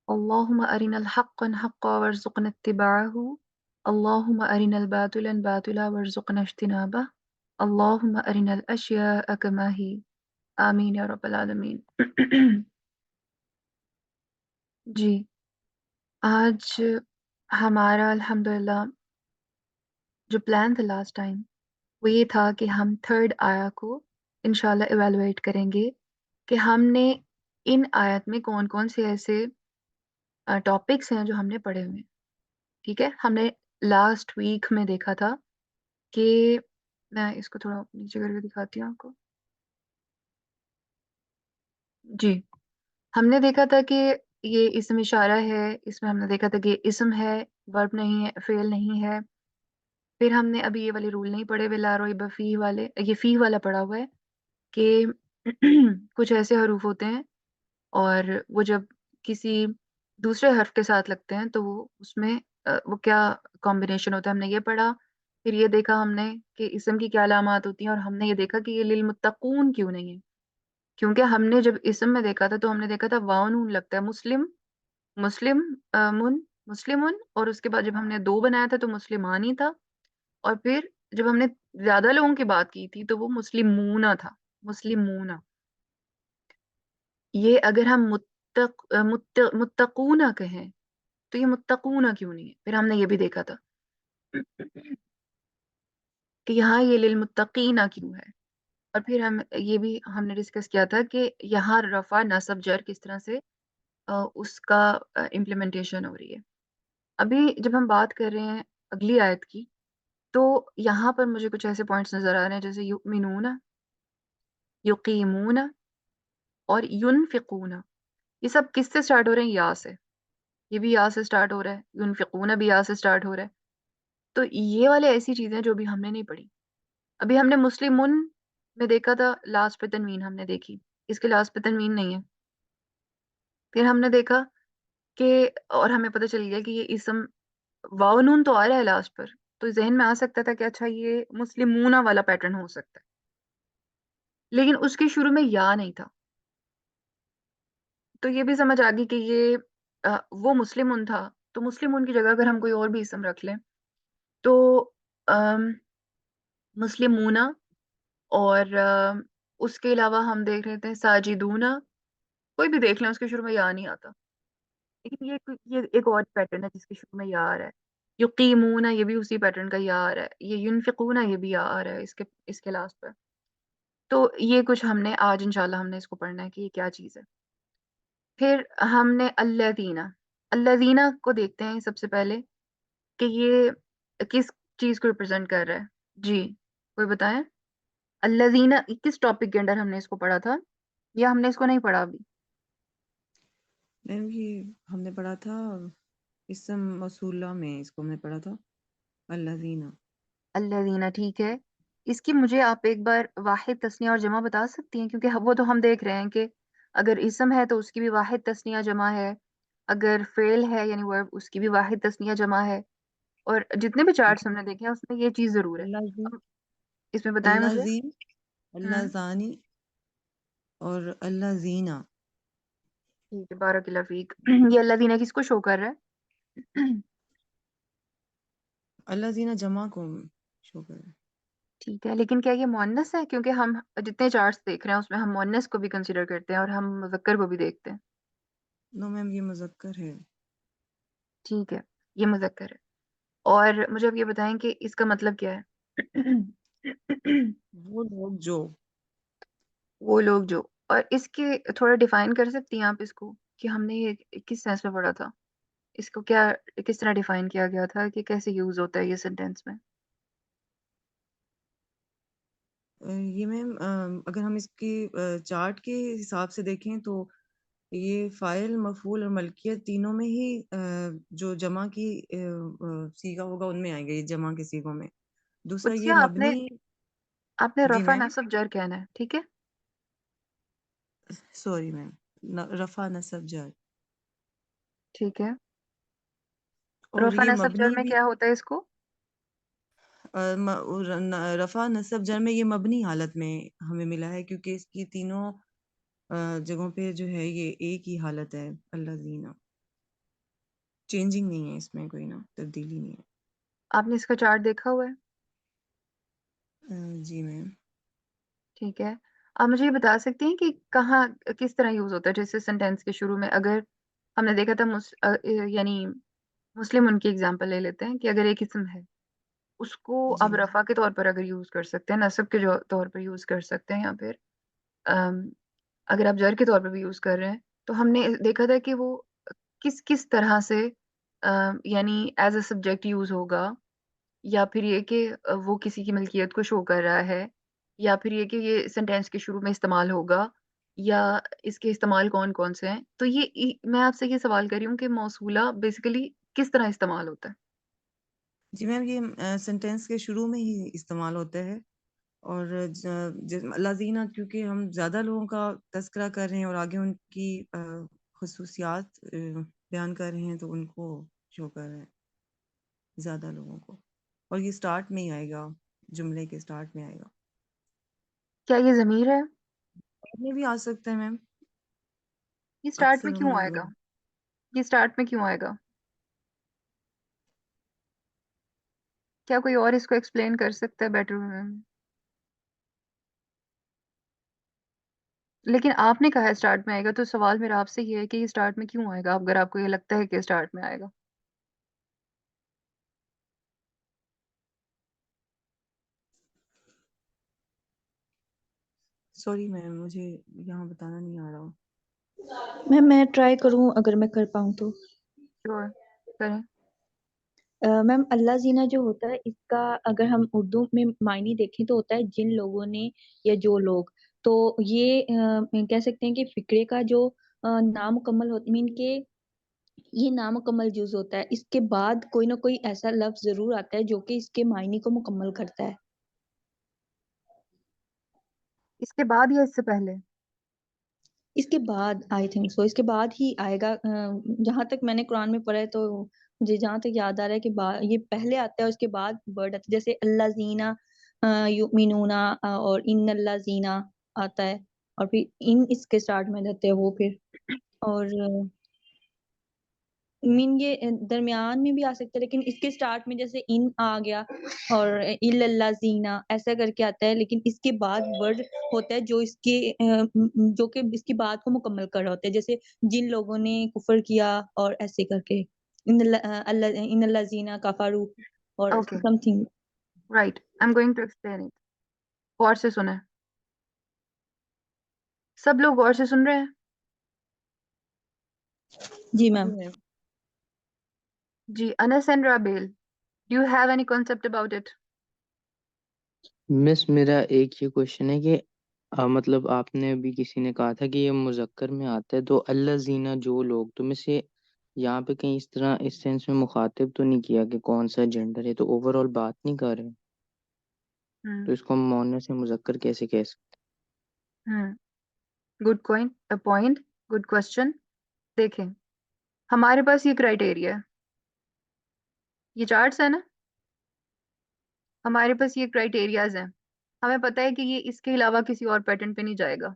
اللهم أرنا الحق حقا وارزقنا اتباعه اللهم أرنا الباطل باطلا وارزقنا اجتنابه اللهم أرنا الأشياء كما هي آمین یا رب العالمین جی آج ہمارا الحمدللہ جو پلان تھا لاسٹ ٹائم وہ یہ تھا کہ ہم تھرڈ آیا کو انشاءاللہ ایویلویٹ کریں گے کہ ہم نے ان آیت میں کون کون سے ایسے ٹاپکس ہیں جو ہم نے پڑھے ہوئے ہیں. ٹھیک ہے، ہم نے لاسٹ ویک میں دیکھا تھا کہ میں اس کو تھوڑا نیچے کر کے دکھاتی ہوں آپ کو. جی ہم نے دیکھا تھا کہ یہ اسم اشارہ ہے، اس میں ہم نے دیکھا تھا کہ اسم ہے، ورب نہیں ہے، فعل نہیں ہے. پھر ہم نے ابھی یہ والے رول نہیں پڑھے ہوئے لا ریب فیہ والے، یہ فیہ والا پڑھا ہوا ہے کہ کچھ ایسے حروف ہوتے ہیں اور وہ جب کسی دوسرے حرف کے ساتھ لگتے ہیں تو وہ اس میں وہ کیا کمبینیشن ہوتا ہے، ہم نے یہ پڑھا. پھر یہ دیکھا ہم نے کہ اسم کی کیا علامات ہوتی ہیں، اور ہم نے یہ دیکھا کہ یہ للمتقون کیوں نہیں ہے، کیونکہ ہم نے جب اسم میں دیکھا تھا تو ہم نے دیکھا تھا واو نون لگتا ہے، مسلم، مسلم من، مسلمن، اور اس کے بعد جب ہم نے دو بنایا تھا تو مسلمان ہی تھا، اور پھر جب ہم نے زیادہ لوگوں کی بات کی تھی تو وہ مسلمون تھا، مسلمون. یہ اگر ہم متقون کہیں تو یہ متقون کیوں نہیں ہے، پھر ہم نے یہ بھی دیکھا تھا کہ یہاں یہ للمتقین کیوں ہے. اور پھر یہ بھی ہم نے ڈسکس کیا تھا کہ یہاں رفع نصب جر کس طرح سے اس کا امپلیمنٹیشن ہو رہی ہے. ابھی جب ہم بات کر رہے ہیں اگلی آیت کی تو یہاں پر مجھے کچھ ایسے پوائنٹس نظر آ رہے ہیں جیسے یؤمنون، یقیمون اور ینفقون. یہ سب کس سے سٹارٹ ہو رہے ہیں؟ یا سے. یہ بھی یا سے سٹارٹ ہو رہا ہے، ینفقون بھی یا سے سٹارٹ ہو رہا ہے. تو یہ والے ایسی چیزیں جو ابھی ہم نے نہیں پڑھی. ابھی ہم نے مسلمون میں دیکھا تھا لاسٹ پہ تنوین ہم نے دیکھی، اس کے لاسٹ پہ تنوین نہیں ہے. پھر ہم نے دیکھا کہ اور ہمیں پتہ چل گیا کہ یہ اسم واو نون تو آ رہا ہے لاسٹ پر، تو ذہن میں آ سکتا تھا کہ اچھا یہ مسلمونہ والا پیٹرن ہو سکتا ہے، لیکن اس کے شروع میں یا نہیں تھا. تو یہ بھی سمجھ آ گئی کہ یہ وہ مسلمون تھا، تو مسلمون کی جگہ اگر ہم کوئی اور بھی اسم رکھ لیں تو مسلمونہ، اور اس کے علاوہ ہم دیکھ رہے تھے ساجدونہ، کوئی بھی دیکھ لیں اس کے شروع میں یا نہیں آتا. لیکن یہ ایک اور پیٹرن ہے جس کے شروع میں یا آ رہا ہے. یقیمون یہ بھی اسی پیٹرن کا یا آ رہا ہے، یہ ینفقون یہ بھی یا آ رہا ہے اس کے لاسٹ پہ. تو یہ کچھ ہم نے آج انشاءاللہ ہم نے اس کو پڑھنا ہے کہ یہ کیا چیز ہے. پھر ہم نے الذین کو دیکھتے ہیں سب سے پہلے کہ یہ کس چیز کو ریپرزینٹ کر رہا ہے. جی کوئی بتائیں الذین کس ٹاپک کے انڈر ہم نے اس کو پڑھا تھا، یا ہم نے اس کو نہیں پڑھا ابھی؟ میم یہ ہم نے پڑھا تھا اسم موصولہ میں، اس کو ہم نے پڑھا تھا الذین. الذین، ٹھیک ہے. اس کی مجھے آپ ایک بار واحد تثنیہ اور جمع بتا سکتی ہیں، کیونکہ وہ تو ہم دیکھ رہے ہیں کہ اگر اسم ہے تو اس کی بھی واحد تثنیہ جمع ہے، اگر فعل ہے یعنی ورب اس کی بھی واحد تثنیہ جمع ہے، اور جتنے بھی چارٹس ہم نے دیکھے ہیں اس میں یہ چیز ضرور ہے. الذین، اب اس میں بتائیں مجھے. الذین، ہوں اللذانی اور الذین. ٹھیک ہے، بارک اللہ فیک. یہ الذین کس کو شو کر رہا ہے؟ الذین جمع کو شو کر رہا ہے. ٹھیک ہے، لیکن کیا یہ مؤنث ہے؟ کیونکہ ہم جتنے چارٹس دیکھ رہے ہیں اس میں ہم مؤنث کو بھی کنسیڈر کرتے ہیں اور ہم مذکر کو بھی دیکھتے ہیں. نو میم یہ مذکر ہے. ٹھیک ہے، یہ مذکر ہے. اور مجھے اب یہ بتائیں کہ اس کا مطلب کیا ہے؟ وہ لوگ جو. وہ لوگ جو. اور اس کے تھوڑا ڈیفائن کر سکتی ہیں آپ اس کو کہ ہم نے یہ کس سینس میں پڑھا تھا، اس کو کیا کس طرح ڈیفائن کیا گیا تھا کہ کیسے یوز ہوتا ہے یہ سینٹینس میں؟ یہ میم اگر ہم اس کی چارٹ کے حساب سے دیکھیں تو یہ فاعل، مفعول اور ملکیت تینوں میں ہی جو جمع کی صیغہ ہوگا ان میں آئیں گے، یہ جمع کے صیغوں میں. دوسرا یہ قدسیہ مبنی. آپ نے جی رفع میم، نصب جر کہنا ہے، ٹھیک ہے. سوری میم، رفع نصب جر. ٹھیک ہے، اور رفع یہ نصب جر مبنی میں بھی کیا ہوتا ہے اس کو؟ رفع نصب جر میں یہ مبنی حالت میں ہمیں ملا ہے، کیونکہ اس کی تینوں جگہوں پہ جو ہے یہ ایک ہی حالت ہے الذین. چینجنگ نہیں ہے، اس میں کوئی نا تبدیلی نہیں آپ نے اس کا چارٹ دیکھا ہوا ہے؟ ہے۔ جی میم۔ ٹھیک ہے، آپ مجھے یہ بتا سکتی ہیں کہ کہاں کس طرح یوز ہوتا ہے؟ جیسے سینٹینس کے شروع میں اگر ہم نے دیکھا تھا یعنی مسلم ان کی اگزامپل لے لیتے ہیں کہ اگر ایک اسم ہے اس کو جی اب رفع کے طور پر اگر یوز کر سکتے ہیں، نصب کے طور پر یوز کر سکتے ہیں، یا پھر ام، اگر آپ جر کے طور پر بھی یوز کر رہے ہیں، تو ہم نے دیکھا تھا کہ وہ کس کس طرح سے یعنی ایز اے سبجیکٹ یوز ہوگا، یا پھر یہ کہ وہ کسی کی ملکیت کو شو کر رہا ہے، یا پھر یہ کہ یہ سینٹینس کے شروع میں استعمال ہوگا، یا اس کے استعمال کون کون سے ہیں؟ تو یہ میں آپ سے یہ سوال کر رہی ہوں کہ موصولہ بیسیکلی کس طرح استعمال ہوتا ہے؟ جی میم، یہ سینٹینس کے شروع میں ہی استعمال ہوتا ہے، اور لذینہ کیونکہ ہم زیادہ لوگوں کا تذکرہ کر رہے ہیں اور آگے ان کی خصوصیات بیان کر رہے ہیں، تو ان کو شو کر رہے ہیں زیادہ لوگوں کو، اور یہ سٹارٹ میں ہی آئے گا، جملے کے سٹارٹ میں آئے گا۔ کیا یہ ضمیر ہے؟ میں بھی آ سکتا ہے میم، یہ سٹارٹ میں اکثر ہم کیوں آئے گا؟ لوگ یہ سٹارٹ میں کیوں آئے گا؟ کیا کوئی اور اس کو ایکسپلین کر سکتا ہے بیٹر؟ لیکن آپ نے کہا ہے سٹارٹ میں آئے گا، تو سوال میرا آپ سے یہ ہے کہ یہ سٹارٹ میں کیوں آئے گا، اگر آپ کو یہ لگتا ہے کہ سٹارٹ میں آئے گا؟ سوری میم، مجھے یہاں بتانا نہیں آ رہا۔ میں ٹرائی کروں اگر میں کر پاؤں تو۔ شور کریں۔ میم اللہ زینہ جو ہوتا ہے، اس کا اگر ہم اردو میں معنی دیکھیں تو ہوتا ہے جن لوگوں نے یا جو لوگ، تو یہ کہہ سکتے ہیں کہ فکرے کا جو نامکمل ہوتا، مین کہ یہ نامکمل جز ہوتا ہے، اس کے بعد کوئی نہ کوئی ایسا لفظ ضرور آتا ہے جو کہ اس کے معنی کو مکمل کرتا ہے۔ اس کے بعد یا اس سے پہلے؟ اس کے بعد آئی تھنک سو، اس کے بعد ہی آئے گا، جہاں تک میں نے قرآن میں پڑھا ہے تو مجھے جہاں تک یاد آ رہا ہے کہ یہ پہلے آتا ہے، اس کے بعد ورڈ آتا ہے، جیسے اللہ زینہ یؤمنون اور ان اللہ زینہ آتا ہے، اور پھر ان اس کے سٹارٹ میں رہتے ہیں وہ پھر، اور مین یہ درمیان میں بھی آ سکتا ہے، لیکن اس کے سٹارٹ میں جیسے ان آ گیا اور اللہ زینہ ایسا کر کے آتا ہے، لیکن اس کے بعد ورڈ ہوتا ہے جو اس کے جو کہ اس کی بات کو مکمل کر رہا ہوتا ہے، جیسے جن لوگوں نے کفر کیا اور ایسے کر کے ان اللہ زینہ کفروا اور okay, something. Right, I am going to explain it. غور سے سنیں، سب لوگ غور سے سن رہے ہیں؟ جی جی میم۔ میم۔ جی، Anas and Rabail, do you have any concept about it? Miss میرا ایک یہ کوشچن ہے کہ مطلب آپ نے ابھی کسی نے کہا تھا کہ یہ مذکر میں آتا ہے، تو اللہ زینہ جو لوگ، تو مس یہ یہاں پہ کہیں اس طرح اس سینس میں مخاطب تو نہیں کیا کہ کون سا جینڈر ہے، تو اوور آل بات نہیں کر رہے، تو اس کو ہم مؤنث سے مذکر کیسے کہہ سکتے گڈ پوائنٹ، گڈ کوشچن۔ دیکھیں، ہمارے پاس یہ کرائٹیریا ہے، یہ چارٹس ہے نا، ہمارے پاس یہ کرائٹیریاز ہیں، ہمیں پتہ ہے کہ یہ اس کے علاوہ کسی اور پیٹرن پہ نہیں جائے گا۔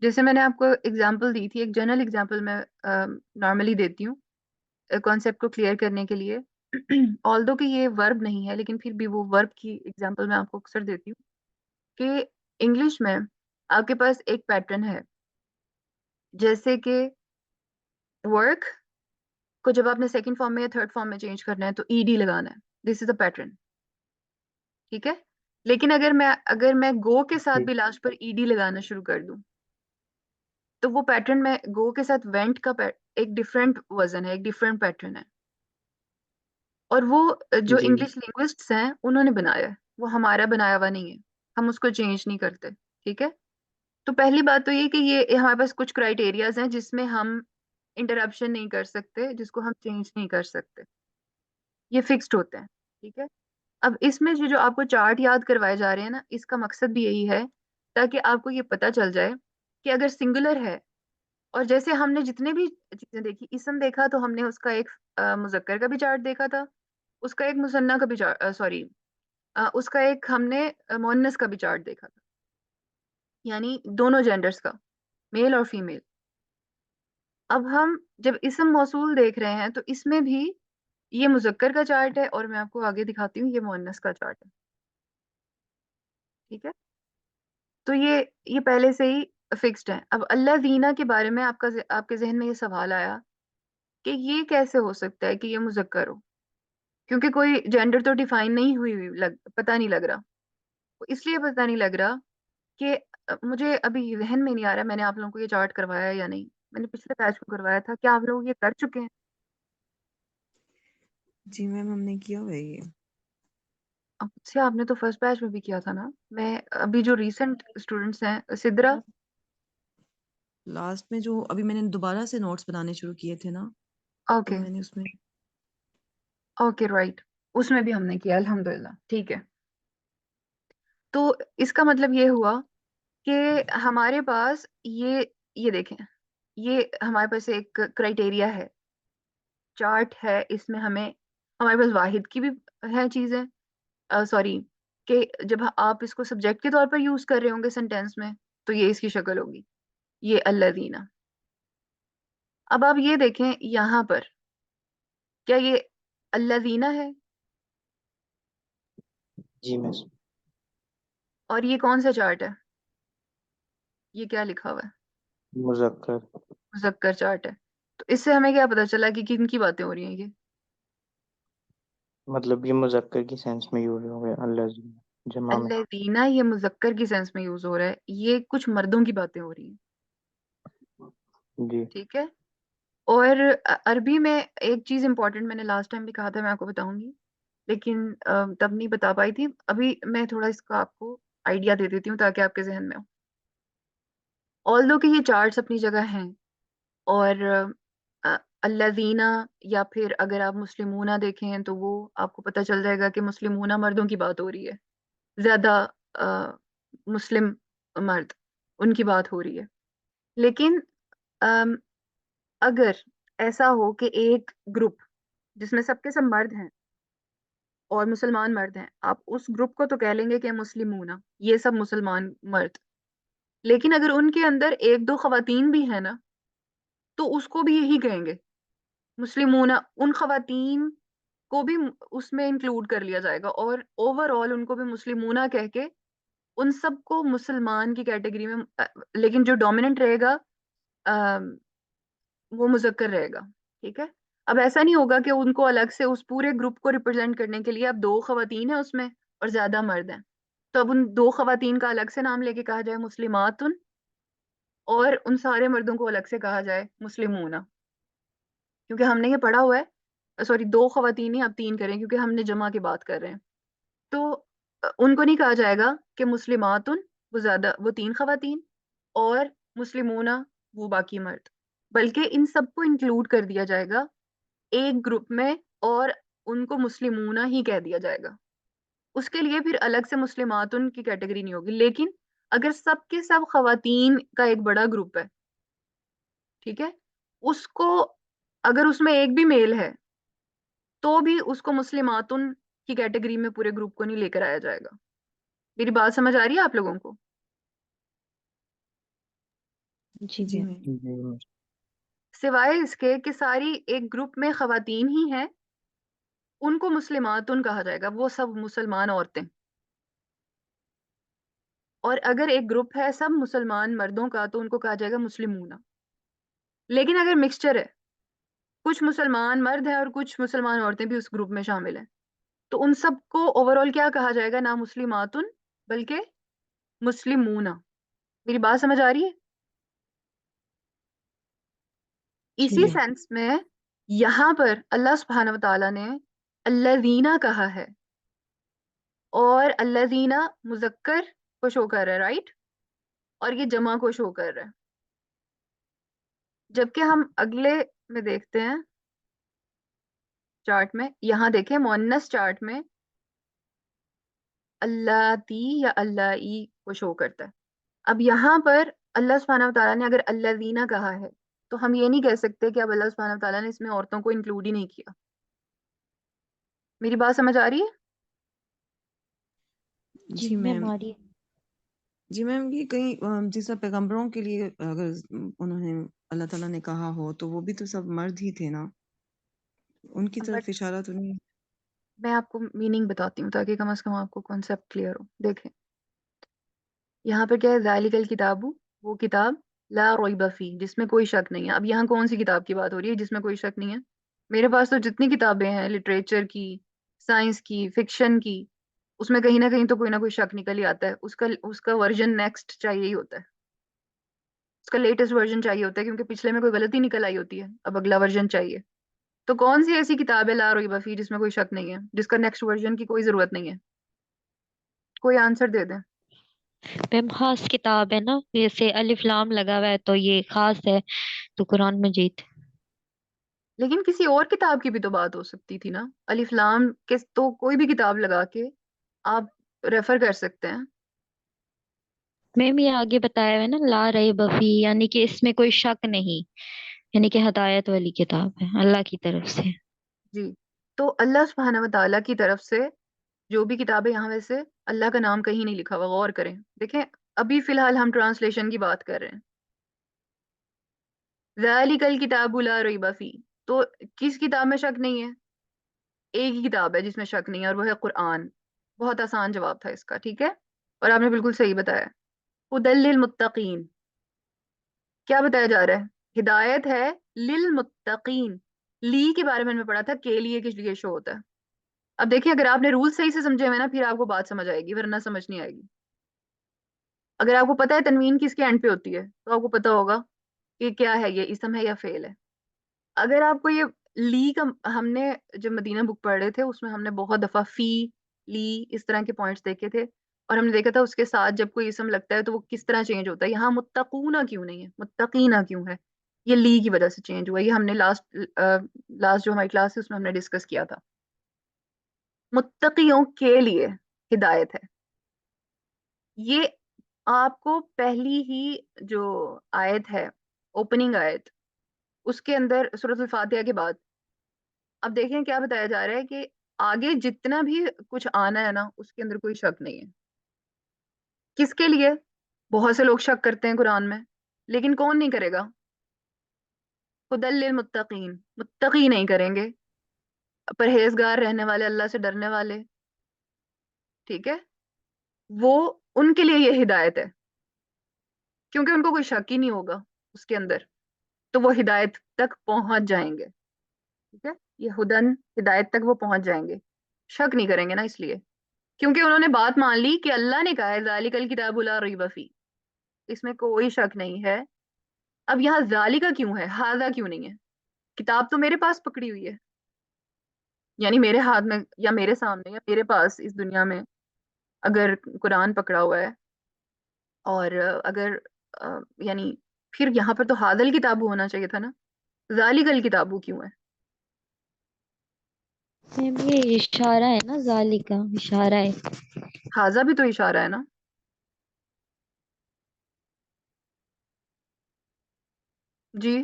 جیسے میں نے آپ کو ایگزامپل دی تھی، ایک جنرل ایگزامپل میں نارملی دیتی ہوں کانسیپٹ کو کلیئر کرنے کے لیے، آلدو کہ یہ ورب نہیں ہے، لیکن پھر بھی وہ ورب کی ایگزامپل میں آپ کو اکثر دیتی ہوں کہ انگلش میں آپ کے پاس ایک پیٹرن ہے، جیسے کہ ورک کو جب آپ نے سیکنڈ فارم میں یا تھرڈ فارم میں چینج کرنا ہے تو ای ڈی لگانا ہے، دس از اے پیٹرن، ٹھیک ہے؟ لیکن اگر میں گو کے ساتھ ہیں؟ بھی لاسٹ پر ای ڈی لگانا شروع کر دوں تو وہ پیٹرن میں گو کے ساتھ وینٹ کا ایک ڈفرینٹ وزن ہے، ایک ڈفرینٹ پیٹرن ہے، اور وہ جو جی انگلش لنگوسٹس ہیں انہوں نے بنایا ہے، وہ ہمارا بنایا ہوا نہیں ہے، ہم اس کو چینج نہیں کرتے، ٹھیک ہے؟ تو پہلی بات تو یہ کہ یہ ہمارے پاس کچھ کرائٹیریاز ہیں جس میں ہم انٹرپشن نہیں کر سکتے، جس کو ہم چینج نہیں کر سکتے، یہ فکسڈ ہوتے ہیں، ٹھیک ہے؟ اب اس میں جو آپ کو چارٹ یاد کروائے جا رہے ہیں نا، اس کا مقصد بھی یہی ہے تاکہ آپ کو یہ پتا چل جائے کہ اگر سنگولر ہے، اور جیسے ہم نے جتنے بھی چیزیں دیکھی، اسم دیکھا تو ہم نے اس کا ایک مذکر کا بھی چارٹ دیکھا تھا، اس کا ایک مثنیٰ کا بھی سوری اس کا ایک ہم نے مؤنث کا بھی چارٹ دیکھا تھا، یعنی دونوں جینڈرز کا، میل اور فیمیل۔ اب ہم جب اسم موصول دیکھ رہے ہیں تو اس میں بھی یہ مذکر کا چارٹ ہے، اور میں آپ کو آگے دکھاتی ہوں یہ مؤنث کا چارٹ ہے. ٹھیک ہے، تو یہ پہلے سے ہی فکسڈ ہے. اب اللہ دینا کے بارے میں آپ کے ذہن میں یہ سوال آیا کہ یہ کیسے ہو سکتا ہے کہ یہ مذکر ہو، کیونکہ کوئی جینڈر تو ڈیفائن نہیں ہوئی پتہ نہیں لگ رہا. اس لیے پتہ نہیں لگ رہا کہ مجھے ابھی ذہن میں نہیں آ رہا میں نے آپ لوگوں کو یہ چارٹ کروایا ہے یا نہیں. میں نے پچھلے بیچ کو کروایا تھا، کیا آپ لوگ یہ کر چکے ہیں؟ جی میم ہم نے کیا ہوا ہے یہ. اچھا، آپ نے تو فرسٹ بیچ میں بھی کیا تھا نا. میں ابھی جو ریسنٹ اسٹوڈنٹس ہیں سدرا. لاسٹ میں جو ابھی میں نے دوبارہ سے نوٹس بنانے شروع کیے تھے نا، تو اوکے میں نے اس میں اوکے رائٹ، اس میں بھی ہم نے کیا الحمدللہ. ٹھیک ہے، تو اس کا مطلب یہ ہوا کہ ہمارے پاس یہ دیکھیں، یہ ہمارے پاس ایک کرائٹیریا ہے، چارٹ ہے. اس میں ہمارے پاس واحد کی بھی ہے چیزیں، سوری، کہ جب آپ اس کو سبجیکٹ کے طور پر یوز کر رہے ہوں گے سینٹینس میں تو یہ اس کی شکل ہوگی، یہ الذین. اب آپ یہ دیکھیں یہاں پر، کیا یہ الذین ہے؟ جی میں اور یہ کون سا چارٹ ہے؟ یہ کیا لکھا ہوا ہے؟ مذکر. مذکر چارٹ ہے. تو اس سے ہمیں کیا پتا چلا کہ کن کی باتیں ہو رہی ہیں؟ یہ مطلب یہ مذکر کی سینس میں یوز ہو گیا اللہ جمع میں. الذین یہ مذکر کی سینس میں یوز ہو رہا ہے، یہ کچھ مردوں کی باتیں ہو رہی ہیں. جی ٹھیک ہے، اور عربی میں ایک چیز امپورٹنٹ میں نے لاسٹ ٹائم بھی کہا تھا، میں آپ کو بتاؤں گی لیکن تب نہیں بتا پائی تھی. ابھی میں تھوڑا اس کا آپ کو آئیڈیا دے دیتی ہوں تاکہ آپ کے ذہن میں ہو. آلدو کہ یہ چارٹس اپنی جگہ ہیں، اور الذین، یا پھر اگر آپ مسلمونہ دیکھیں تو وہ آپ کو پتہ چل جائے گا کہ مسلمونہ مردوں کی بات ہو رہی ہے، زیادہ مسلم مرد ان کی بات ہو رہی ہے. لیکن اگر ایسا ہو کہ ایک گروپ جس میں سب کے سب مرد ہیں اور مسلمان مرد ہیں، آپ اس گروپ کو تو کہہ لیں گے کہ مسلمون، یہ سب مسلمان مرد. لیکن اگر ان کے اندر ایک دو خواتین بھی ہیں نا تو اس کو بھی یہی کہیں گے مسلمون. ان خواتین کو بھی اس میں انکلوڈ کر لیا جائے گا، اور اوور آل ان کو بھی مسلمونہ کہہ کے ان سب کو مسلمان کی کیٹیگری میں لیکن جو ڈومیننٹ رہے گا وہ مذکر رہے گا. ٹھیک ہے، اب ایسا نہیں ہوگا کہ ان کو الگ سے اس پورے گروپ کو ریپرزینٹ کرنے کے لیے اب دو خواتین ہیں اس میں اور زیادہ مرد ہیں، تو اب ان دو خواتین کا الگ سے نام لے کے کہا جائے مسلمات، اور ان سارے مردوں کو الگ سے کہا جائے مسلمون. کیونکہ ہم نے یہ پڑھا ہوا ہے، سوری دو خواتین ہی، اب تین کریں کیونکہ ہم نے جمع کی بات کر رہے ہیں. تو ان کو نہیں کہا جائے گا کہ مسلمات وہ تین خواتین اور مسلمون وہ باقی مرد، بلکہ ان سب کو انکلوڈ کر دیا جائے گا ایک گروپ میں، اور ان کو مسلمون ہی کہہ دیا جائے گا. اس کے لیے پھر الگ سے مسلمات ان کی کیٹیگری نہیں ہوگی. لیکن اگر سب کے سب خواتین کا ایک بڑا گروپ ہے، ٹھیک ہے، اس کو اگر اس میں ایک بھی میل ہے تو بھی اس کو مسلماتن کی کیٹیگری میں پورے گروپ کو نہیں لے کر آیا جائے گا. میری بات سمجھ آ رہی ہے آپ لوگوں کو؟ جی جی میم. میم. سوائے اس کے کہ ساری ایک گروپ میں خواتین ہی ہیں، ان کو مسلماتن کہا جائے گا، وہ سب مسلمان عورتیں. اور اگر ایک گروپ ہے سب مسلمان مردوں کا تو ان کو کہا جائے گا مسلمون. لیکن اگر مکسچر ہے، کچھ مسلمان مرد ہیں اور کچھ مسلمان عورتیں بھی اس گروپ میں شامل ہیں، تو ان سب کو اوور آل کیا کہا جائے گا؟ نہ مسلماتن بلکہ مسلمون. میری بات سمجھ آ رہی ہے؟ جی اسی میم. سینس میں یہاں پر اللہ سبحانہ وتعالیٰ نے الذین کہا ہے، اور الذین مذکر کو شو کر رہا ہے، رائٹ، اور یہ جمع کو شو کر رہا ہے. جبکہ ہم اگلے میں دیکھتے ہیں چارٹ میں، یہاں دیکھیں مؤنث چارٹ میں اللاتی یا اللائی کو شو کرتا ہے. اب یہاں پر اللہ سبحانہ وتعالیٰ نے اگر الذین کہا ہے تو ہم یہ نہیں کہہ سکتے کہ اب اللہ سبحانہ وتعالیٰ نے اس میں عورتوں کو انکلوڈ ہی نہیں کیا. میری بات سمجھ آ رہی ہے؟ جی جی میم میم. آ رہی ہے. جی میم، یہ کہیں جس طرح پیغمبروں کے لیے اگر انہوں نے اللہ تعالیٰ نے کہا ہو تو وہ بھی تو سب مرد ہی تھے نا، ان کی بٹ طرف اشارہ تو نہیں؟ میں آپ کو میننگ بتاتی ہوں تاکہ کم از کم آپ کو کانسیپٹ کلیئر ہو. دیکھیں یہاں پہ کیا ہے، ذالک الکتاب، وہ کتاب لا ریب فیہ، جس میں کوئی شک نہیں ہے. اب یہاں کون سی کتاب کی بات ہو رہی ہے جس میں کوئی شک نہیں ہے؟ میرے پاس تو جتنی کتابیں ہیں لٹریچر کی، سائنس کی، فکشن کی، اس میں کہیں نہ کوئی نہ کوئی شک نکل ہی آتا ہے. اس کا ورژن نیکسٹ چاہیے ہی ہوتا ہے، اس کا لیٹسٹ ورژن چاہیے ہوتا ہے، کیونکہ پچھلے میں کوئی غلطی نکل آئی ہوتی ہے، اب اگلا ورژن چاہیے. تو کون سی ایسی کتاب ہے لا ریب فیہ جس میں کوئی شک نہیں ہے، جس کا نیکسٹ ورژن کی کوئی ضرورت نہیں ہے؟ کوئی آنسر دے دیں. میم خاص کتاب ہے نا، جیسے الف لام لگا ہوا ہے تو یہ خاص ہے، تو قرآن مجید. لیکن کسی اور کتاب کی بھی تو بات ہو سکتی تھی نا. الف لام کے تو کوئی بھی کتاب لگا کے آپ ریفر کر سکتے ہیں. میم یہ آگے بتایا ہوا ہے نا، لا ریب فیہ، یعنی کہ اس میں کوئی شک نہیں، یعنی کہ ہدایت والی کتاب ہے اللہ کی طرف سے. جی، تو اللہ سبحانہ و تعالیٰ کی طرف سے جو بھی کتابیں، یہاں ویسے اللہ کا نام کہیں نہیں لکھا ہوا، غور کریں. دیکھیں ابھی فی الحال ہم ٹرانسلیشن کی بات کر رہے ہیں. ذالک الکتاب لا ریب فیہ، تو کس کتاب میں شک نہیں ہے؟ ایک ہی کتاب ہے جس میں شک نہیں ہے، اور وہ ہے قرآن. بہت آسان جواب تھا اس کا، ٹھیک ہے، اور آپ نے بالکل صحیح بتایا. ہدی للمتقین، کیا بتایا جا رہا ہے؟ ہدایت ہے للمتقین. لی کے بارے میں پڑھا تھا، کے لیے کس لیے شو ہوتا ہے. اب دیکھیں اگر آپ نے رول صحیح سے سمجھے ہوئے نا، پھر آپ کو بات سمجھ آئے گی، ورنہ سمجھ نہیں آئے گی. اگر آپ کو پتا ہے تنوین کس کے اینڈ پہ ہوتی ہے تو آپ کو پتا ہوگا کہ کیا ہے، یہ اسم ہے یا فعل ہے. اگر آپ کو یہ لی کا، ہم نے جب مدینہ بک پڑھ رہے تھے اس میں ہم نے بہت دفعہ فی، لی، اس طرح کے پوائنٹس دیکھے تھے، اور ہم نے دیکھا تھا اس کے ساتھ جب کوئی اسم لگتا ہے تو وہ کس طرح چینج ہوتا ہے. یہاں متقونا کیوں نہیں ہے، متقینا کیوں ہے؟ یہ لی کی وجہ سے چینج ہوا. یہ ہم نے لاسٹ جو ہماری کلاس ہے اس میں ہم نے ڈسکس کیا تھا. متقیوں کے لیے ہدایت ہے. یہ آپ کو پہلی ہی جو آیت ہے، اوپننگ آیت، اس کے اندر سورۃ الفاتحہ کے بعد اب دیکھیں کیا بتایا جا رہا ہے کہ آگے جتنا بھی کچھ آنا ہے نا اس کے اندر کوئی شک نہیں ہے. کس کے لیے؟ بہت سے لوگ شک کرتے ہیں قرآن میں، لیکن کون نہیں کرے گا؟ ہدی للمتقین، متقی نہیں کریں گے، پرہیزگار رہنے والے، اللہ سے ڈرنے والے، ٹھیک ہے، وہ ان کے لیے یہ ہدایت ہے، کیونکہ ان کو کوئی شک ہی نہیں ہوگا اس کے اندر، تو وہ ہدایت تک پہنچ جائیں گے. ٹھیک ہے، یہ ہدن، ہدایت تک وہ پہنچ جائیں گے، شک نہیں کریں گے نا، اس لیے کیونکہ انہوں نے بات مان لی کہ اللہ نے کہا ہے ذالک الکتاب لا ریب فیہ، اس میں کوئی شک نہیں ہے. اب یہاں ذالکا کیوں ہے، ہاذا کیوں نہیں ہے؟ کتاب تو میرے پاس پکڑی ہوئی ہے، یعنی میرے ہاتھ میں یا میرے سامنے یا میرے پاس اس دنیا میں اگر قرآن پکڑا ہوا ہے، اور اگر یعنی پھر یہاں پر تو ہاذا الکتاب ہونا چاہیے تھا نا، ذالک الکتاب کیوں ہے؟ میم یہ اشارہ ہے نا، ذالک کا اشارہ ہے. ہاذا بھی تو اشارہ ہے نا. جی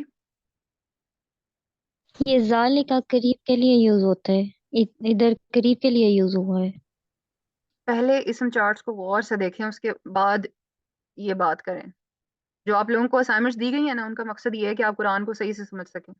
یہ ذالک کا قریب کے لیے یوز ہوتا ہے، ادھر قریب کے لیے یوز ہوا ہے. پہلے اسم چارٹس کو غور سے دیکھیں، اس کے بعد یہ بات کریں. جو آپ لوگوں کو اسائنمنٹس دی گئی ہیں نا، ان کا مقصد یہ ہے کہ آپ قرآن کو صحیح سے سمجھ سکیں.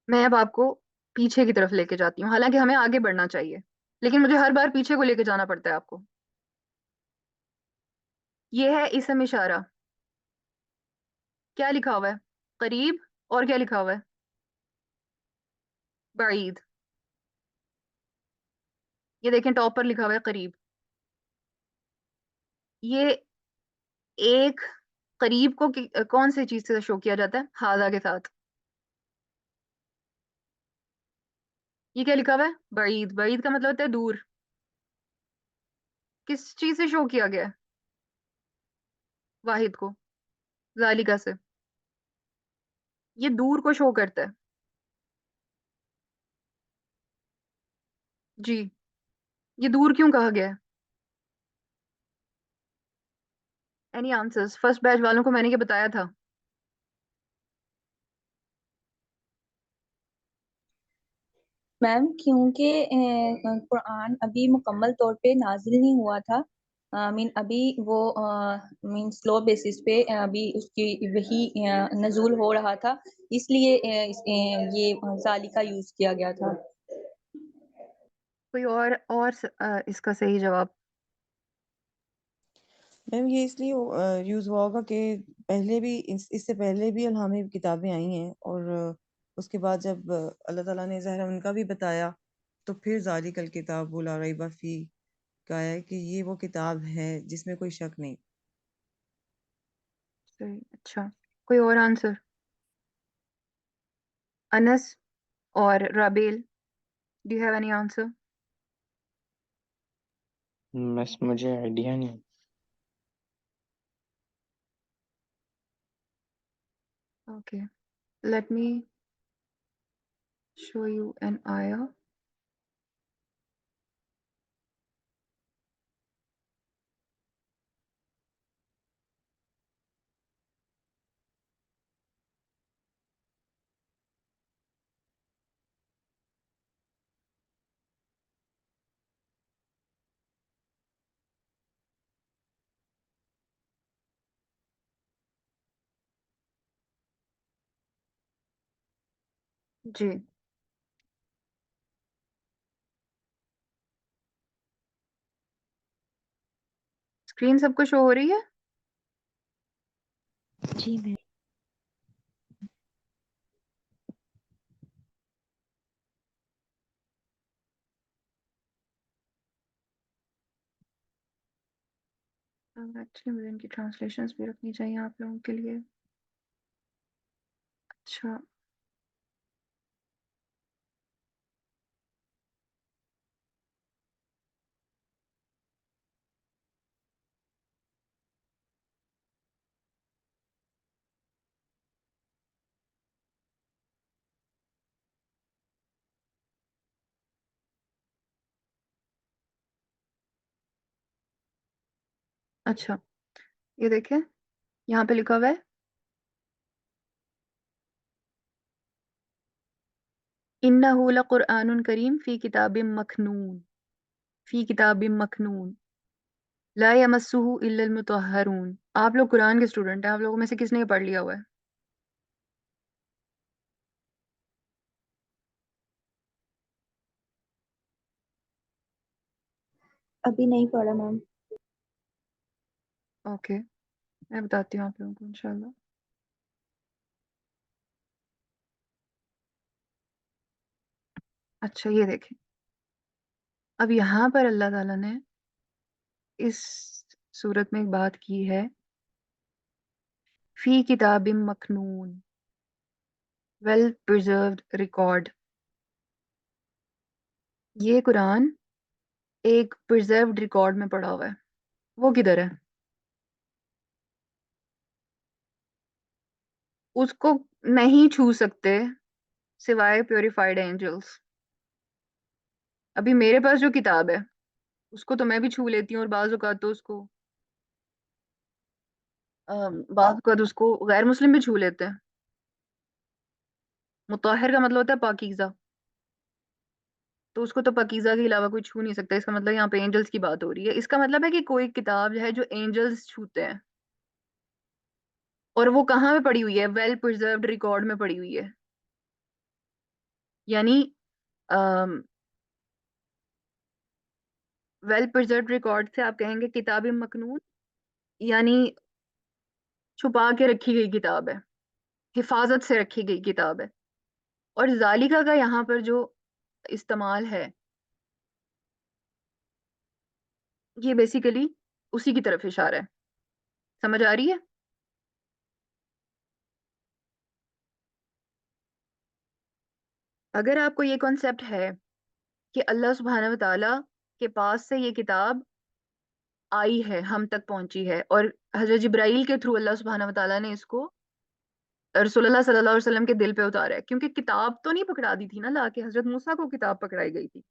میں اب آپ کو پیچھے کی طرف لے کے جاتی ہوں، حالانکہ ہمیں آگے بڑھنا چاہیے لیکن مجھے ہر بار پیچھے کو لے کے جانا پڑتا ہے آپ کو. یہ ہے اسم اشارہ، کیا لکھا ہوا ہے؟ قریب، اور کیا لکھا ہوا ہے؟ بعید. یہ دیکھیں ٹاپ پر لکھا ہوا ہے قریب. یہ ایک قریب کو کون سی چیز سے شو کیا جاتا ہے؟ ہاذا کے ساتھ. یہ کیا لکھا ہوا ہے؟ بعید. بعید کا مطلب ہوتا ہے دور. کس چیز سے شو کیا گیا ہے واحد کو؟ ذالکا سے. یہ دور کو شو کرتا ہے. جی، یہ دور کیوں کہا گیا ہے؟ Any answers? فرسٹ بیچ والوں کو میں نے یہ بتایا تھا. میم کیونکہ قرآن ابھی مکمل طور پہ نازل نہیں ہوا تھا، ابھی وہ سلو بیسس پہ ابھی اس کی وہی نزول ہو رہا تھا، اس لیے یہ ذالکہ یوز کیا گیا تھا۔ کوئی اور اس کا صحیح جواب؟ میم یہ اس لیے یوز ہوا ہوگا کہ پہلے بھی اس سے پہلے بھی الہامی کتابیں آئی ہیں، اور اس کے بعد جب اللہ تعالیٰ نے ظاہر ان کا بھی بتایا تو پھر ذالک الکتاب لا ریب فیہ کہا ہے کہ یہ وہ کتاب ہے جس میں کوئی شک نہیں۔ صحیح، اچھا کوئی اور آنسر؟ انس اور Rabail, do you have any answer? بس مجھے آئیڈیا نہیں۔ Okay, let me show you an ayah. جی اسکرین سب کو شو ہو رہی ہے؟ جی میم۔ ایکچولی مجھے ان کی ٹرانسلیشنز بھی رکھنی چاہیے آپ لوگوں کے لیے۔ اچھا اچھا، یہ دیکھیں یہاں پہ لکھا ہوا ہے انہ لقرآن کریم فی کتاب مکنون، فی کتاب مکنون لا یمسہ الا المطہرون۔ آپ لوگ قرآن کے اسٹوڈنٹ ہیں، آپ لوگوں میں سے کس نے یہ پڑھ لیا ہوا ہے؟ ابھی نہیں پڑھا میم۔ اوکے، میں بتاتی ہوں آپ لوگوں کو انشاءاللہ۔ اچھا یہ دیکھیں، اب یہاں پر اللہ تعالیٰ نے اس صورت میں ایک بات کی ہے، فی کتاب مکنون، ویل پرزروڈ ریکارڈ۔ یہ قرآن ایک پرزروڈ ریکارڈ میں پڑا ہوا ہے، وہ کدھر ہے؟ اس کو نہیں چھو سکتے سوائے پیوریفائڈ اینجلس۔ ابھی میرے پاس جو کتاب ہے اس کو تو میں بھی چھو لیتی ہوں، اور بعض اوقات تو اس کو بعض اوقات اس کو غیر مسلم بھی چھو لیتے ہیں۔ مطہر کا مطلب ہوتا ہے پاکیزہ، تو اس کو تو پاکیزہ کے علاوہ کوئی چھو نہیں سکتا۔ اس کا مطلب یہاں پہ اینجلس کی بات ہو رہی ہے، اس کا مطلب ہے کہ کوئی کتاب ہے جو اینجلس چھوتے ہیں، اور وہ کہاں پہ پڑی ہوئی ہے؟ ویل پرزروڈ ریکارڈ میں پڑی ہوئی ہے، یعنی ویل پرزروڈ ریکارڈ سے آپ کہیں گے کتاب مکنون یعنی چھپا کے رکھی گئی کتاب ہے، حفاظت سے رکھی گئی کتاب ہے۔ اور ذالکہ کا یہاں پر جو استعمال ہے یہ بیسیکلی اسی کی طرف اشارہ ہے، سمجھ آ رہی ہے؟ اگر آپ کو یہ کانسیپٹ ہے کہ اللہ سبحانہ و تعالیٰ کے پاس سے یہ کتاب آئی ہے، ہم تک پہنچی ہے، اور حضرت جبرائیل کے تھرو اللہ سبحانہ و تعالیٰ نے اس کو رسول اللہ صلی اللہ علیہ وسلم کے دل پہ اتارا ہے، کیونکہ کتاب تو نہیں پکڑا دی تھی نا لا کے، حضرت موسیٰ کو کتاب پکڑائی گئی تھی،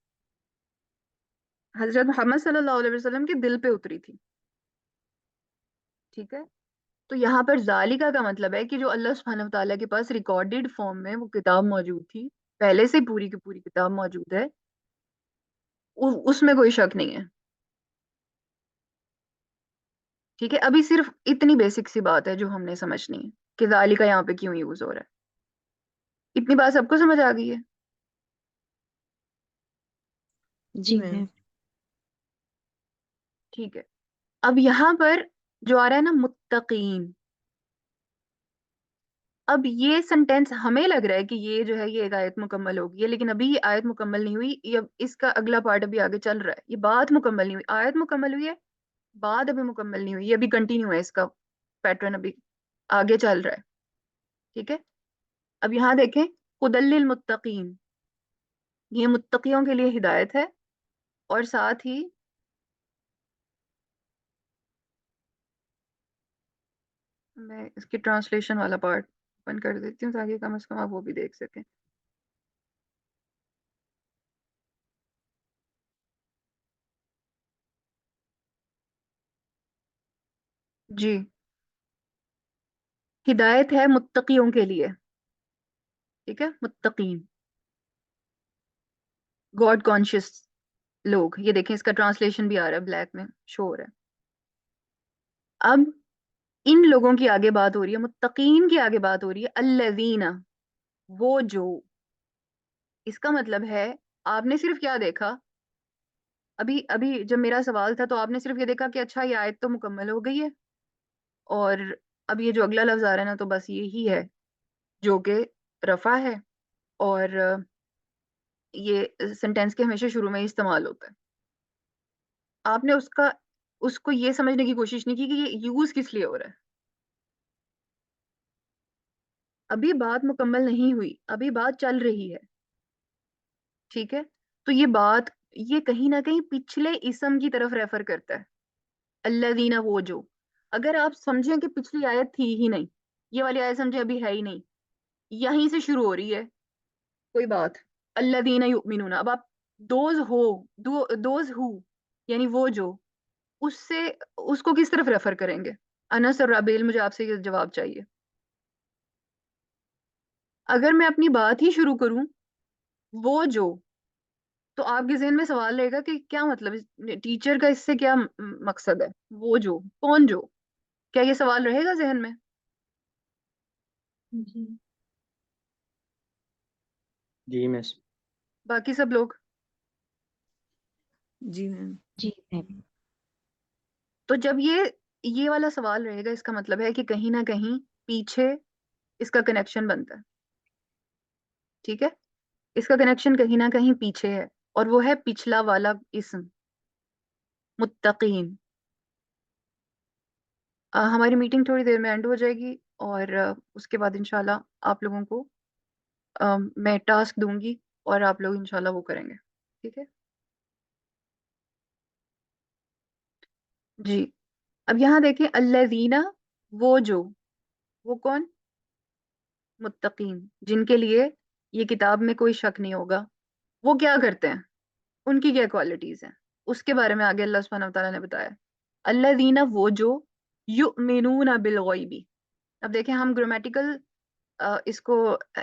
حضرت محمد صلی اللہ علیہ وسلم کے دل پہ اتری تھی، ٹھیک ہے؟ تو یہاں پر ذالکہ کا مطلب ہے کہ جو اللہ سبحانہ و تعالیٰ کے پاس ریکارڈڈ فارم میں وہ کتاب موجود تھی پہلے سے پوری کی پوری کتاب موجود ہے، اس میں کوئی شک نہیں ہے. ٹھیک ہے، ابھی صرف اتنی بیسک سی بات ہے جو ہم نے سمجھنی ہے کہ ذالکا یہاں پہ کیوں یوز ہو رہا ہے. اتنی بات سب کو سمجھ آ گئی ہے؟ جی میم. ٹھیک ہے. اب یہاں پر جو آ رہا ہے نا متقین، اب یہ سنٹینس ہمیں لگ رہا ہے کہ یہ جو ہے یہ ایک آیت مکمل ہوگی، لیکن ابھی یہ آیت مکمل نہیں ہوئی. یہ اس کا اگلا پارٹ ابھی آگے چل رہا ہے. یہ بات مکمل نہیں ہوئی، آیت مکمل ہوئی ہے، بات ابھی مکمل نہیں ہوئی. یہ ابھی کنٹینیو ہے، اس کا پیٹرن ابھی آگے چل رہا ہے. ٹھیک ہے. اب یہاں دیکھیں، ہدی للمتقین، یہ متقیوں کے لیے ہدایت ہے، اور ساتھ ہی میں اس کی ٹرانسلیشن والا پارٹ اوپن کر دیتی ہوں تاکہ کم از کم آپ وہ بھی دیکھ سکیں. جی، ہدایت ہے متقیوں کے لیے. ٹھیک ہے، متقین گاڈ کانشیس لوگ. یہ دیکھیں اس کا ٹرانسلیشن بھی آ رہا ہے، بلیک میں شو ہو رہا ہے. اب ان لوگوں کی آگے بات ہو رہی ہے، متقین کی آگے بات ہو رہی ہے الذین، وہ جو. اس کا مطلب ہے آپ نے صرف کیا دیکھا، ابھی ابھی جب میرا سوال تھا تو آپ نے صرف یہ دیکھا کہ اچھا یہ آیت تو مکمل ہو گئی ہے، اور اب یہ جو اگلا لفظ آ رہا ہے نا تو بس یہی ہے جو کہ رفع ہے، اور یہ سینٹینس کے ہمیشہ شروع میں ہی استعمال ہوتا ہے. آپ نے اس کو یہ سمجھنے کی کوشش نہیں کی کہ یہ یوز کس لیے ہو رہا ہے. ابھی بات مکمل نہیں ہوئی، ابھی بات چل رہی ہے. ٹھیک ہے، تو یہ بات یہ کہیں نہ کہیں پچھلے اسم کی طرف ریفر کرتا ہے. الذین، وہ جو. اگر آپ سمجھیں کہ پچھلی آیت تھی ہی نہیں، یہ والی آیت سمجھیں ابھی ہے ہی نہیں، یہیں سے شروع ہو رہی ہے کوئی بات. الذین یؤمنون، اب آپ دوز ہو یعنی وہ جو، اس کو کس طرف ریفر کریں گے؟ انس اور رابیل، مجھے آپ سے یہ جواب چاہیے. اگر میں اپنی بات ہی شروع کروں وہ جو، تو آپ کے ذہن میں سوال رہے گا کہ کیا مطلب، ٹیچر کا اس سے کیا مقصد ہے؟ وہ جو کون جو، کیا یہ سوال رہے گا ذہن میں؟ جی جی مس. باقی سب لوگ؟ جی میم. جی میم. تو جب یہ والا سوال رہے گا، اس کا مطلب ہے کہ کہیں نہ کہیں پیچھے اس کا کنیکشن بنتا ہے. ٹھیک ہے، اس کا کنیکشن کہیں نہ کہیں پیچھے ہے، اور وہ ہے پچھلا والا اسم متقین. ہماری میٹنگ تھوڑی دیر میں اینڈ ہو جائے گی، اور اس کے بعد انشاءاللہ آپ لوگوں کو میں ٹاسک دوں گی، اور آپ لوگ انشاءاللہ وہ کریں گے. ٹھیک ہے جی. اب یہاں دیکھیں الذین، وہ جو، وہ کون؟ متقین، جن کے لیے یہ کتاب میں کوئی شک نہیں ہوگا. وہ کیا کرتے ہیں، ان کی کیا کوالٹیز ہیں، اس کے بارے میں آگے اللہ سبحانہ وتعالیٰ نے بتایا. الذین، وہ جو، یؤمنون بالغیب. اب دیکھیں ہم گرامیٹیکل اس کو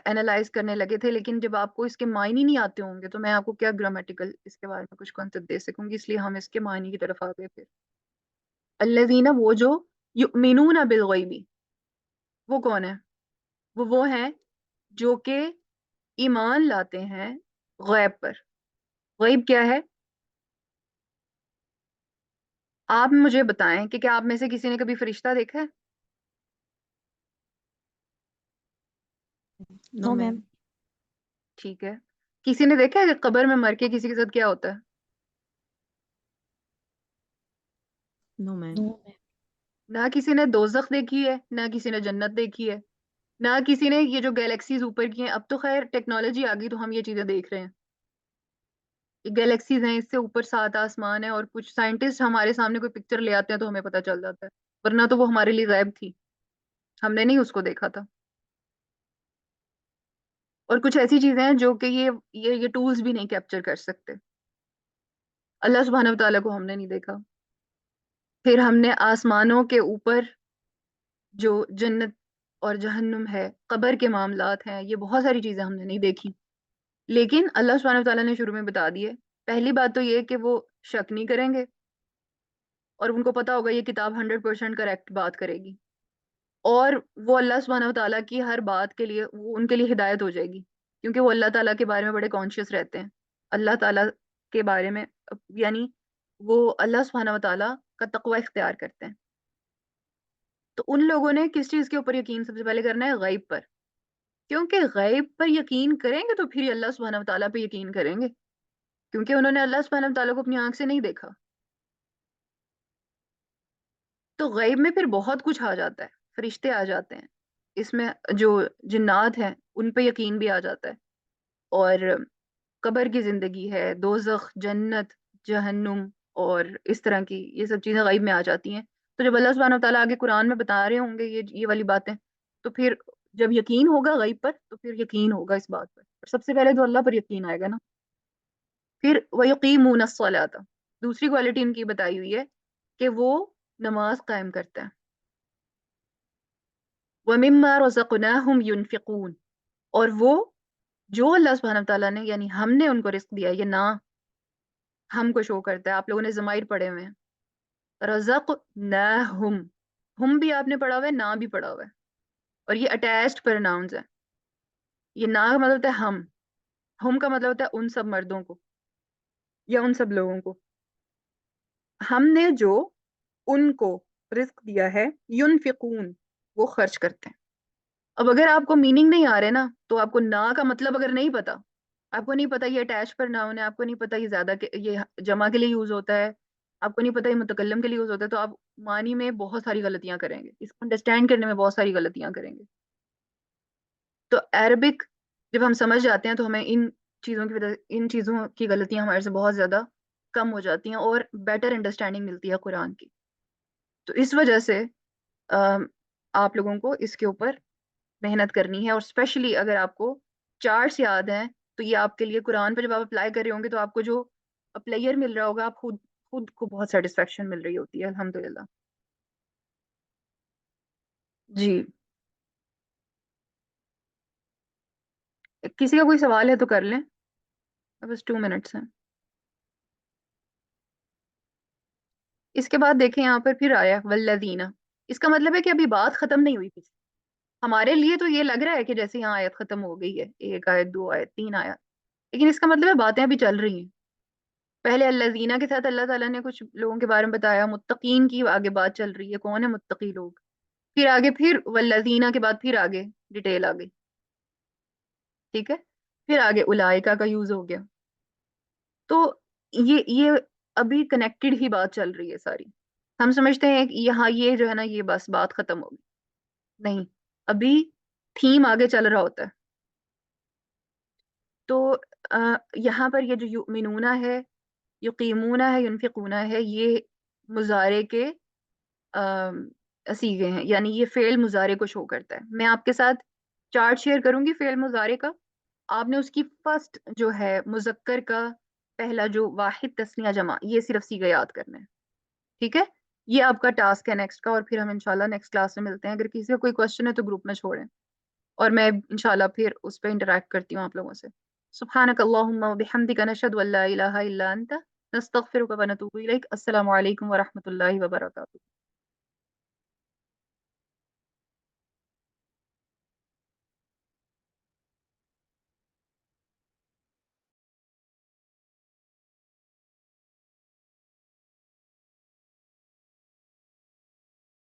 اینالائز کرنے لگے تھے، لیکن جب آپ کو اس کے معنی نہیں آتے ہوں گے تو میں آپ کو کیا گرامیٹیکل اس کے بارے میں کچھ کانسیپٹ دے سکوں گی، اس لیے ہم اس کے معنی کی طرف آ گئے. پھر الذین، وہ جو، یؤمنون بالغیب، وہ کون ہے؟ وہ ہیں جو کہ ایمان لاتے ہیں غیب پر. غیب کیا ہے؟ آپ مجھے بتائیں کہ کیا آپ میں سے کسی نے کبھی فرشتہ دیکھا ہے؟ نو نو میم. میم. ٹھیک ہے. کسی نے دیکھا ہے کہ قبر میں مر کے کسی کے ساتھ کیا ہوتا ہے؟ نو میم. نو میم. نہ کسی نے دوزخ دیکھی ہے، نہ کسی نے جنت دیکھی ہے، نہ کسی نے یہ جو گیلیکسیز اوپر کی ہیں. اب تو خیر ٹیکنالوجی آ گئی تو ہم یہ چیزیں دیکھ رہے ہیں. یہ گیلیکسیز ہیں، اس سے اوپر 7 آسمان ہے، اور کچھ سائنٹسٹ ہمارے سامنے کوئی پکچر لے آتے ہیں تو ہمیں پتہ چل جاتا ہے، ورنہ تو وہ ہمارے لیے غائب تھی، ہم نے نہیں اس کو دیکھا تھا. اور کچھ ایسی چیزیں ہیں جو کہ یہ ٹولز بھی نہیں کیپچر کر سکتے. اللہ سبحانہ وتعالیٰ کو ہم نے نہیں دیکھا. پھر ہم نے آسمانوں کے اوپر جو جنت اور جہنم ہے، قبر کے معاملات ہیں، یہ بہت ساری چیزیں ہم نے نہیں دیکھی. لیکن اللہ سبحانہ وتعالیٰ نے شروع میں بتا دیے. پہلی بات تو یہ کہ وہ شک نہیں کریں گے اور ان کو پتا ہوگا یہ کتاب 100% کریکٹ بات کرے گی, اور وہ اللہ سبحانہ وتعالیٰ کی ہر بات کے لیے وہ ان کے لیے ہدایت ہو جائے گی, کیونکہ وہ اللہ تعالیٰ کے بارے میں بڑے کانشیس رہتے ہیں. اللہ تعالیٰ کے بارے میں یعنی وہ اللہ سبحانہ وتعالیٰ کا تقوی اختیار کرتے ہیں. تو ان لوگوں نے کس چیز کے اوپر یقین سب سے پہلے کرنا ہے؟ غیب پر. کیونکہ غیب پر یقین کریں گے تو پھر اللہ سبحانہ وتعالیٰ پہ یقین کریں گے, کیونکہ انہوں نے اللہ سبحانہ وتعالیٰ کو اپنی آنکھ سے نہیں دیکھا. تو غیب میں پھر بہت کچھ آ جاتا ہے, فرشتے آ جاتے ہیں, اس میں جو جنات ہیں ان پہ یقین بھی آ جاتا ہے, اور قبر کی زندگی ہے, دوزخ, جنت, جہنم اور اس طرح کی یہ سب چیزیں غیب میں آ جاتی ہیں. تو جب اللہ سبحانہ وتعالیٰ آگے قرآن میں بتا رہے ہوں گے یہ والی باتیں, تو پھر جب یقین ہوگا غیب پر تو پھر یقین ہوگا اس بات پر. اور سب سے پہلے تو اللہ پر یقین آئے گا نا. پھر وَيُقِيمُونَ الصَّلَاةَ, دوسری کوالٹی ان کی بتائی ہوئی ہے کہ وہ نماز قائم کرتا ہے. وَمِمَّا رَزَقْنَاهُمْ يُنْفِقُونَ, اور وہ جو اللہ سبحانہ وتعالیٰ نے یعنی ہم نے ان کو رزق دیا, یہ نہ ہم کو شو کرتا ہے. آپ لوگوں نے ضمائر پڑھے ہوئے ہیں, رزقناہم, ہم بھی آپ نے پڑھا ہوا ہے, نہ بھی پڑھا ہوا ہے, اور یہ اٹیچڈ پرناؤنز ہے. یہ نہ کا مطلب ہوتا ہے ہم کا مطلب ہوتا ہے ان سب مردوں کو یا ان سب لوگوں کو. ہم نے جو ان کو رزق دیا ہے, ینفقون, وہ خرچ کرتے ہیں. اب اگر آپ کو میننگ نہیں آ رہے نا, تو آپ کو نہ کا مطلب اگر نہیں پتا, آپ کو نہیں پتا یہ اٹیچ پر ناؤن ہے, آپ کو نہیں پتا یہ زیادہ یہ جمع کے لیے یوز ہوتا ہے, آپ کو نہیں پتا یہ متکلم کے لیے یوز ہوتا ہے, تو آپ معنی میں بہت ساری غلطیاں کریں گے, اس کو انڈرسٹینڈ کرنے میں بہت ساری غلطیاں کریں گے. تو عربک جب ہم سمجھ جاتے ہیں تو ہمیں ان چیزوں کی غلطیاں ہمارے سے بہت زیادہ کم ہو جاتی ہیں اور بیٹر انڈرسٹینڈنگ ملتی ہے قرآن کی. تو اس وجہ سے آپ لوگوں کو اس کے اوپر محنت کرنی ہے, اور اسپیشلی اگر آپ کو چارٹس یاد ہیں تو یہ آپ کے لیے قرآن پہ جب آپ اپلائی کر رہے ہوں گے تو آپ کو جو اپلائر مل رہا ہوگا, آپ خود کو بہت سیٹسفیکشن مل رہی ہوتی ہے الحمدللہ. جی, کسی کا کوئی سوال ہے تو کر لیں, بس 2 منٹس ہیں. اس کے بعد دیکھیں یہاں پر پھر آیا والذین, اس کا مطلب ہے کہ ابھی بات ختم نہیں ہوئی. پیچھے ہمارے لیے تو یہ لگ رہا ہے کہ جیسے یہاں آیت ختم ہو گئی ہے, 1 آیت 2 آیت 3 آیت, لیکن اس کا مطلب ہے باتیں ابھی چل رہی ہیں. پہلے الذین کے ساتھ اللہ تعالیٰ نے کچھ لوگوں کے بارے میں بتایا, متقین کی آگے بات چل رہی ہے, کون ہے متقی لوگ, پھر آگے پھر والذین کے بعد پھر آگے ڈیٹیل آ گئی. ٹھیک ہے, پھر آگے اولائکا کا یوز ہو گیا. تو یہ ابھی کنیکٹڈ ہی بات چل رہی ہے ساری. ہم سمجھتے ہیں کہ یہاں یہ جو ہے نا یہ بس بات ختم ہوگی, نہیں, ابھی تھیم آگے چل رہا ہوتا ہے. تو یہاں پر یہ جو یؤمنون ہے, یقیمون ہے, ینفقون ہے, یہ مضارع کے صیغے ہیں, یعنی یہ فعل مضارع کو شو کرتا ہے. میں آپ کے ساتھ چارٹ شیئر کروں گی فعل مضارع کا, آپ نے اس کی فرسٹ جو ہے مذکر کا پہلا جو واحد تثنیہ جمع, یہ صرف صیغہ یاد کرنا ہے. ٹھیک ہے, یہ آپ کا ٹاسک ہے نیکسٹ کا, اور پھر ہم انشاءاللہ نیکسٹ کلاس میں ملتے ہیں. اگر کسی کا کوئی کوشچن ہے تو گروپ میں چھوڑیں, اور میں انشاءاللہ پھر اس پہ انٹریکٹ کرتی ہوں آپ لوگوں سے. سبحانک اللہم و بحمدک, نشہد ان لا الہ الا انت, نستغفرک و نتوب الیک. السلام علیکم ورحمۃ اللہ وبرکاتہ.